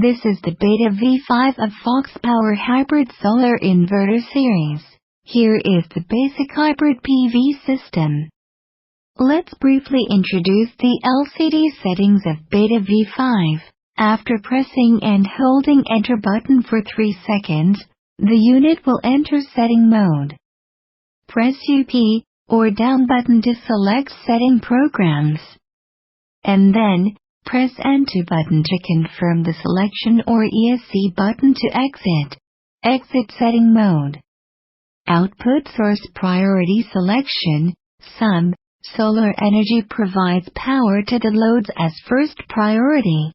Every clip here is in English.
This is the Beta V5 of Foxpower Hybrid Solar Inverter Series. Here is the basic hybrid PV system. Let's briefly introduce the LCD settings of Beta V5. After pressing and holding Enter button for 3 seconds, the unit will enter setting mode. Press UP or down button to select setting programs. And then, press Enter button to confirm the selection or ESC button to exit. Exit setting mode. Output source priority selection, sum. Solar energy provides power to the loads as first priority.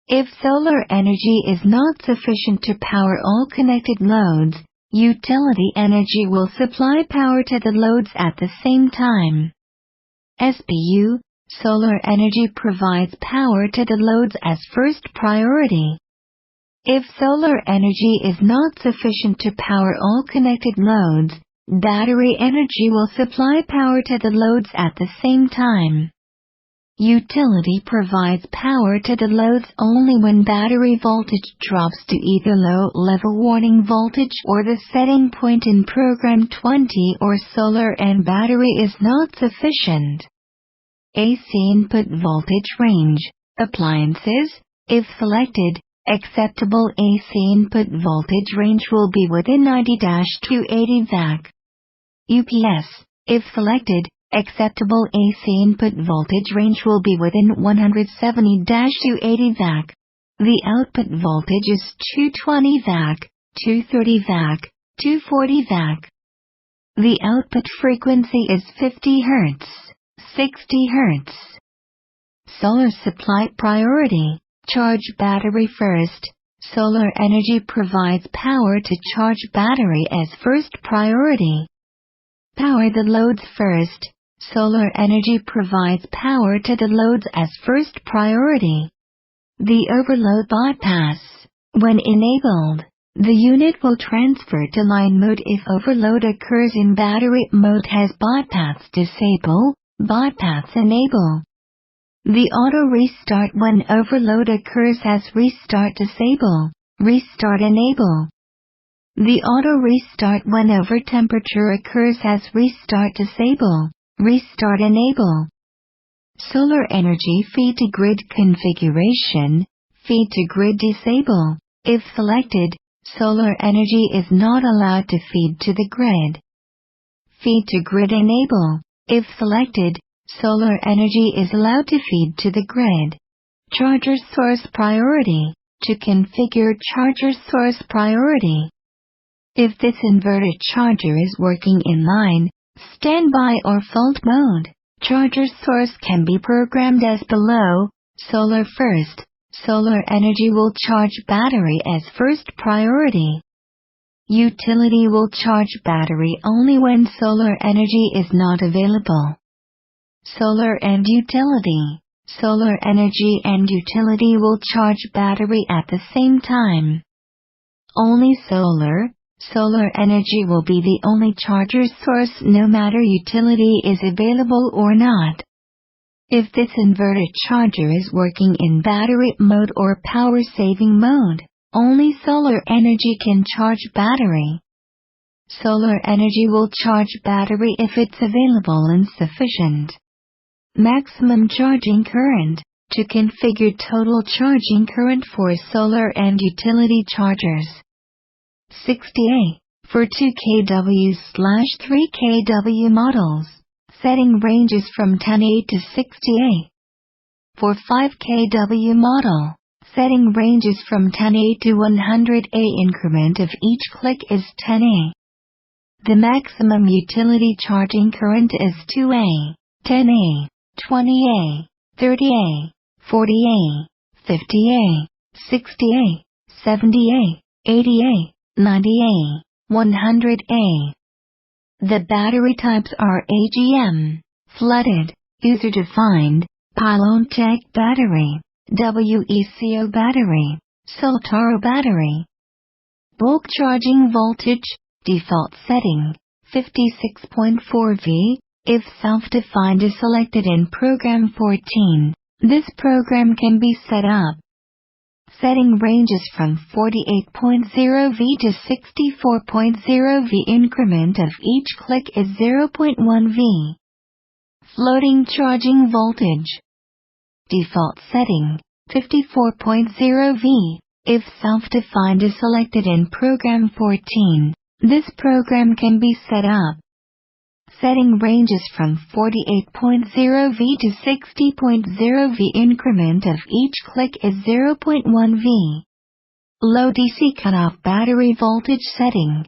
If solar energy is not sufficient to power all connected loads, utility energy will supply power to the loads at the same time. SPU, solar energy provides power to the loads as first priority. If solar energy is not sufficient to power all connected loads, battery energy will supply power to the loads at the same time. Utility provides power to the loads only when battery voltage drops to either low-level warning voltage or the setting point in program 20 or solar and battery is not sufficient. AC input voltage range, appliances, if selected, acceptable AC input voltage range will be within 90-280 VAC. UPS, if selected, acceptable AC input voltage range will be within 170-280 VAC. The output voltage is 220 VAC, 230 VAC, 240 VAC. The output frequency is 50 Hz, 60 Hz. Solar supply priority. Charge battery first. Solar energy provides power to charge battery as first priority. Power the loads first. Solar energy provides power to the loads as first priority. The overload bypass. When enabled, the unit will transfer to line mode if overload occurs in battery mode. Has bypass disable, bypass enable. The auto restart when overload occurs has restart disable, restart enable. The auto restart when over temperature occurs has restart disable, restart enable. Solar energy feed to grid configuration, feed to grid disable. If selected, solar energy is not allowed to feed to the grid. Feed to grid enable. If selected, solar energy is allowed to feed to the grid. Charger source priority. To configure charger source priority. If this inverter charger is working in line, standby or fault mode, charger source can be programmed as below. Solar first. Solar energy will charge battery as first priority. Utility will charge battery only when solar energy is not available. Solar and utility. Solar energy and utility will charge battery at the same time. Only solar energy will be the only charger source no matter utility is available or not. If this inverter charger is working in battery mode or power saving mode, only solar energy can charge battery. Solar energy will charge battery if it's available and sufficient. Maximum charging current. To configure total charging current for solar and utility chargers. 60A. For 2 kW/3 kW models, setting ranges from 10A to 60A. For 5 kW model, setting ranges from 10A to 100A. Increment of each click is 10A. The maximum utility charging current is 2A, 10A, 20A, 30A, 40A, 50A, 60A, 70A, 80A, 90A, 100A. The battery types are AGM, flooded, user-defined, pylon-tech battery, WECO battery, Soltaro battery. Bulk charging voltage, default setting, 56.4 V. If self-defined is selected in program 14, this program can be set up. Setting ranges from 48.0 V to 64.0 V. Increment of each click is 0.1 V. Floating charging voltage. Default setting, 54.0 V. If self-defined is selected in Program 14, this program can be set up. Setting ranges from 48.0 V to 60.0 V. Increment of each click is 0.1 V. Low DC cutoff battery voltage setting.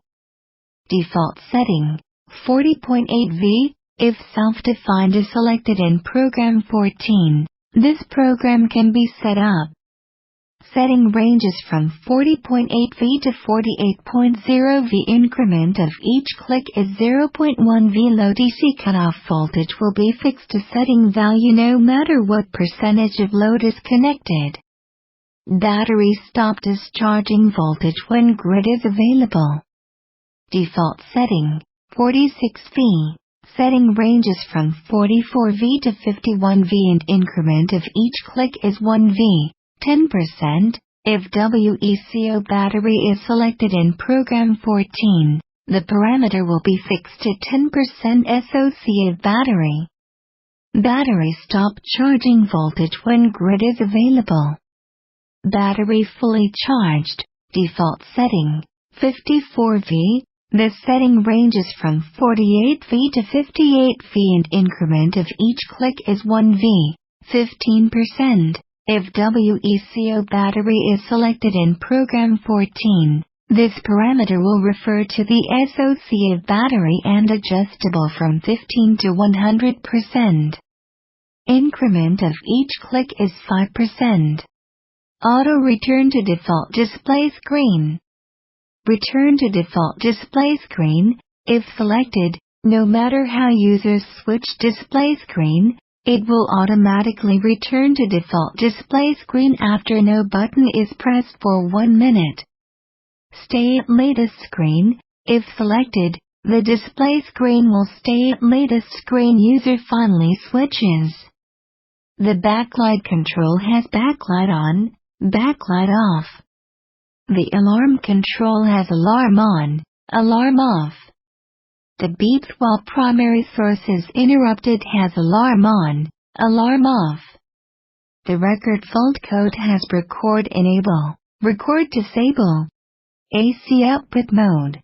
Default setting, 40.8 V. If self-defined is selected in Program 14, this program can be set up. Setting ranges from 40.8 V to 48.0 V. Increment of each click is 0.1 V. Low DC cutoff voltage will be fixed to setting value no matter what percentage of load is connected. Battery stop discharging voltage when grid is available. Default setting, 46 V. Setting ranges from 44 V to 51 V and increment of each click is 1 V. 10%. If WECO battery is selected in Program 14, the parameter will be fixed to 10% SOC of battery. Battery stop charging voltage when grid is available. Battery fully charged. Default setting, 54 V. The setting ranges from 48 V to 58 V and increment of each click is 1 V. 15%. If WECO battery is selected in Program 14, this parameter will refer to the SOC of battery and adjustable from 15 to 100%. Increment of each click is 5%. Auto return to default display screen. Return to default display screen, if selected, no matter how users switch display screen, it will automatically return to default display screen after no button is pressed for 1 minute. Stay at latest screen, if selected, the display screen will stay at latest screen user finally switches. The backlight control has backlight on, backlight off. The alarm control has alarm on, alarm off. The beeps while primary source is interrupted has alarm on, alarm off. The record fault code has record enable, record disable. AC output mode.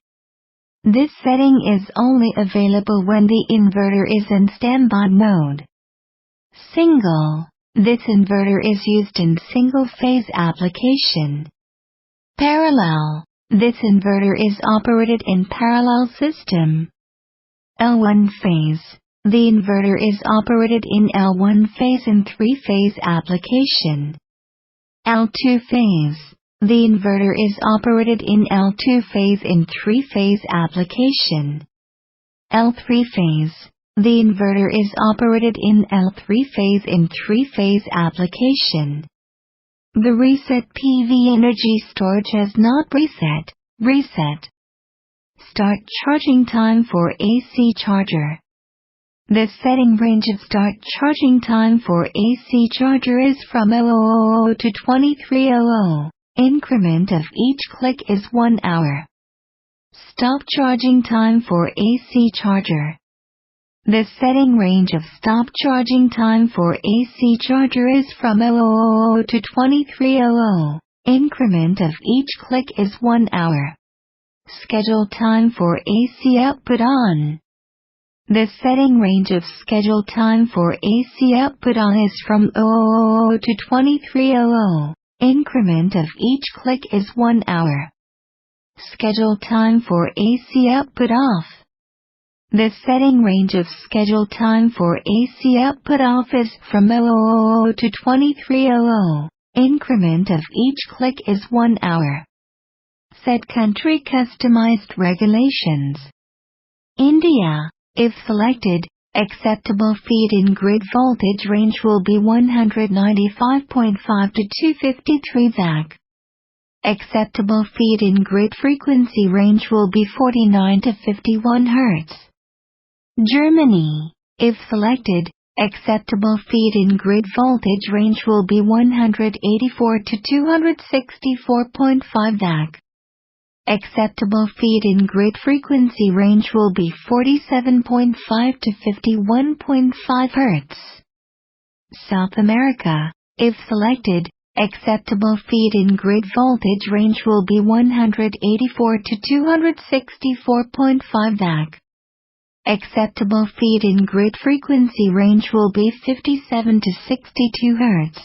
This setting is only available when the inverter is in standby mode. Single. This inverter is used in single-phase application. Parallel. This inverter is operated in parallel system. L1 phase. The inverter is operated in L1 phase in 3-phase application. L2 phase. The inverter is operated in L2 phase in 3-phase application. L3 phase. The inverter is operated in L3 phase in 3-phase application. The reset PV energy storage has not reset. Reset. Start charging time for AC charger. The setting range of start charging time for AC charger is from 0000 to 2300. Increment of each click is 1 hour. Stop charging time for AC charger. The setting range of stop charging time for AC charger is from 0000 to 2300. Increment of each click is 1 hour. Schedule time for AC output on. The setting range of schedule time for AC output on is from 0000 to 2300. Increment of each click is 1 hour. Schedule time for AC output off. The setting range of schedule time for AC output off is from 0000 to 2300. Increment of each click is 1 hour. Set country customized regulations. India. If selected, acceptable feed-in grid voltage range will be 195.5 to 253 VAC. Acceptable feed-in grid frequency range will be 49 to 51 Hz. Germany. If selected, Acceptable feed-in grid voltage range will be 184 to 264.5 VAC. Acceptable feed-in grid frequency range will be 47.5 to 51.5 Hz. South America, if selected, acceptable feed-in grid voltage range will be 184 to 264.5 VAC. Acceptable feed-in grid frequency range will be 57 to 62 Hz.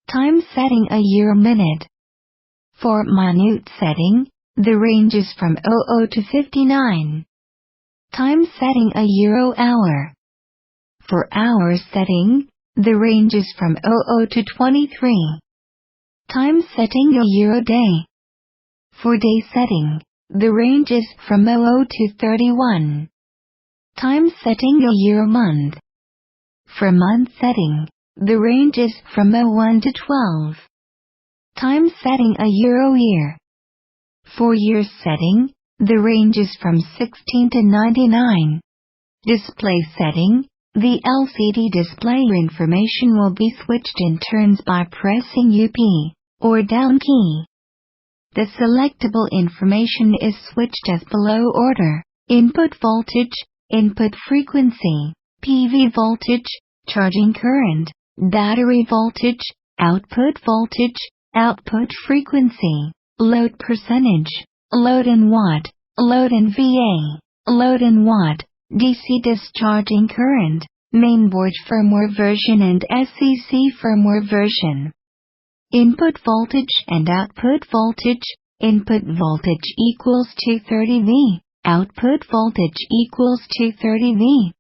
Time setting a euro-minute. For minute setting, the range is from 00 to 59. Time setting a euro-hour. For hour setting, the range is from 00 to 23. Time setting a euro-day. For day setting, the range is from 00 to 31. Time setting a euro-month. For month setting, the range is from 01 to 12. Time setting a euro-year. For year setting, the range is from 16 to 99. Display setting, the LCD display information will be switched in turns by pressing UP or down key. The selectable information is switched as below order: input voltage, input frequency, PV voltage, charging current, battery voltage, output frequency, load percentage, load in watt, load in VA, load in watt, DC discharging current, mainboard firmware version and SEC firmware version. Input voltage and output voltage. Input voltage equals 230 V. Output voltage equals 230 V.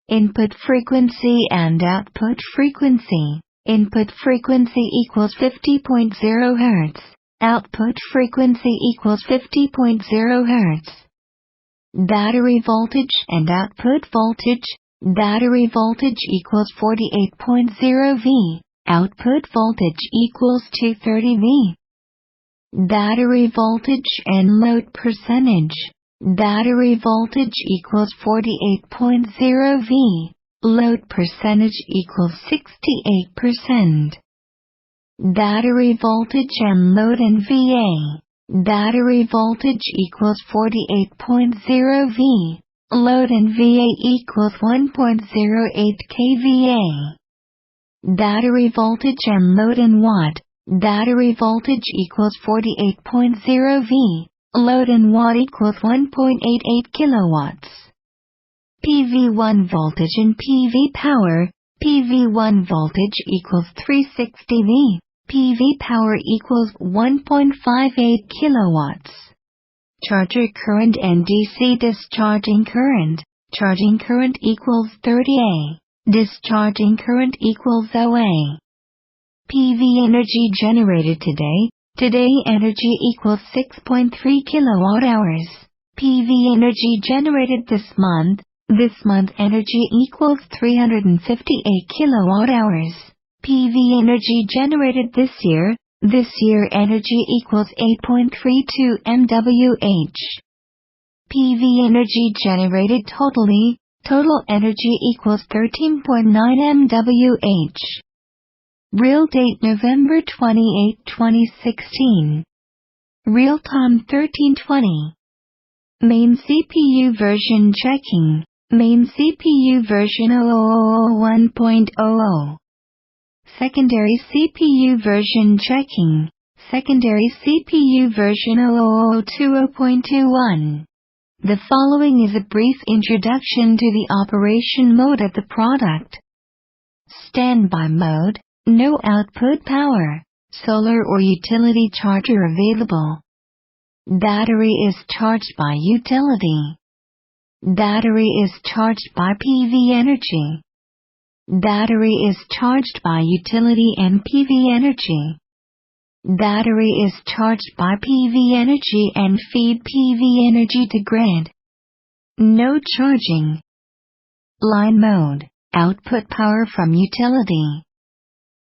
Input frequency and output frequency. Input frequency equals 50.0 Hz. Output frequency equals 50.0 Hz. Battery voltage and output voltage. Battery voltage equals 48.0 V. Output voltage equals 230 V. Battery voltage and load percentage. Battery voltage equals 48.0 V. Load percentage equals 68%. Battery voltage and load in VA. Battery voltage equals 48.0 V. Load in VA equals 1.08 kVA. Battery voltage and load in watt. Battery voltage equals 48.0 V. Load in watt equals 1.88 kilowatts. PV1 voltage in PV power. PV1 voltage equals 360 V. PV power equals 1.58 kilowatts. Charger current and DC discharging current. Charging current equals 30 A. Discharging current equals OA. PV energy generated today. Today energy equals 6.3 kilowatt hours. PV energy generated this month. This month energy equals 358 kilowatt hours. PV energy generated this year. This year energy equals 8.32 MWh. PV energy generated totally. Total energy equals 13.9 MWh. Real date November 28, 2016. Real time 1320. Main CPU version checking. Main CPU version 0001.00. Secondary CPU version checking. Secondary CPU version 0020.21. The following is a brief introduction to the operation mode of the product. Standby mode. No output power. Solar or utility charger available. Battery is charged by utility. Battery is charged by PV energy. Battery is charged by utility and PV energy. Battery is charged by PV energy and feed PV energy to grid. No charging. Line mode. Output power from utility.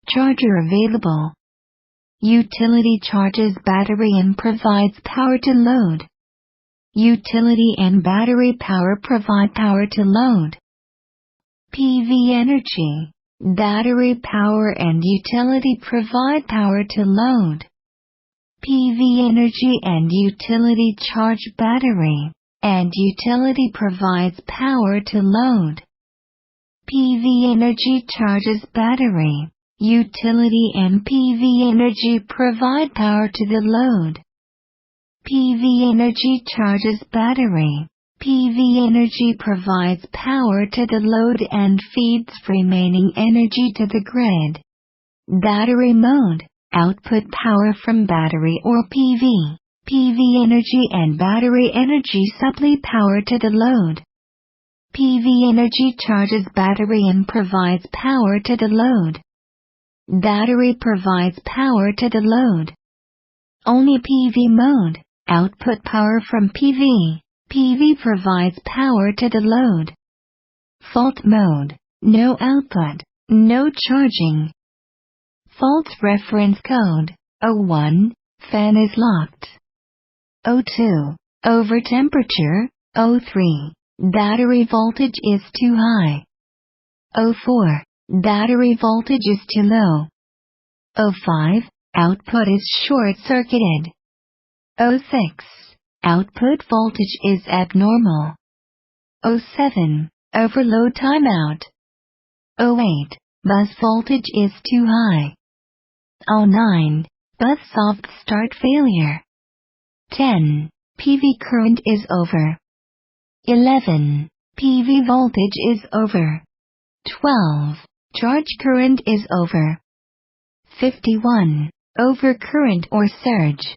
Charger available. Utility charges battery and provides power to load. Utility and battery power provide power to load. PV energy. Battery power and utility provide power to load. PV energy and utility charge battery, and utility provides power to load. PV energy charges battery, utility and PV energy provide power to the load. PV energy charges battery. PV energy provides power to the load and feeds remaining energy to the grid. Battery mode. Output power from battery or PV. PV energy and battery energy supply power to the load. PV energy charges battery and provides power to the load. Battery provides power to the load. Only PV mode. Output power from PV. PV provides power to the load. Fault mode. No output, no charging. Fault reference code. 01. Fan is locked. 02. Over temperature. 03. Battery voltage is too high. 04. Battery voltage is too low. 05. Output is short-circuited. 06. Output voltage is abnormal. 07. Overload timeout. 08. Bus voltage is too high. 09. Bus soft start failure. 10. PV current is over. 11. PV voltage is over. 12. Charge current is over. 51. Overcurrent or surge.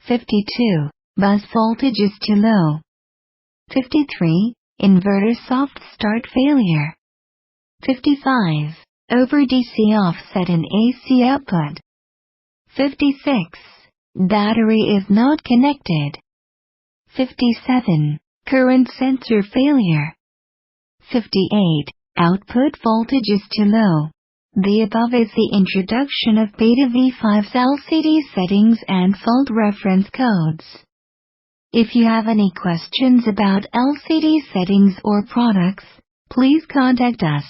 52. Bus voltage is too low. 53. Inverter soft start failure. 55. Over DC offset in AC output. 56. Battery is not connected. 57. Current sensor failure. 58. Output voltage is too low. The above is the introduction of Beta V5's LCD settings and fault reference codes. If you have any questions about LCD settings or products, please contact us.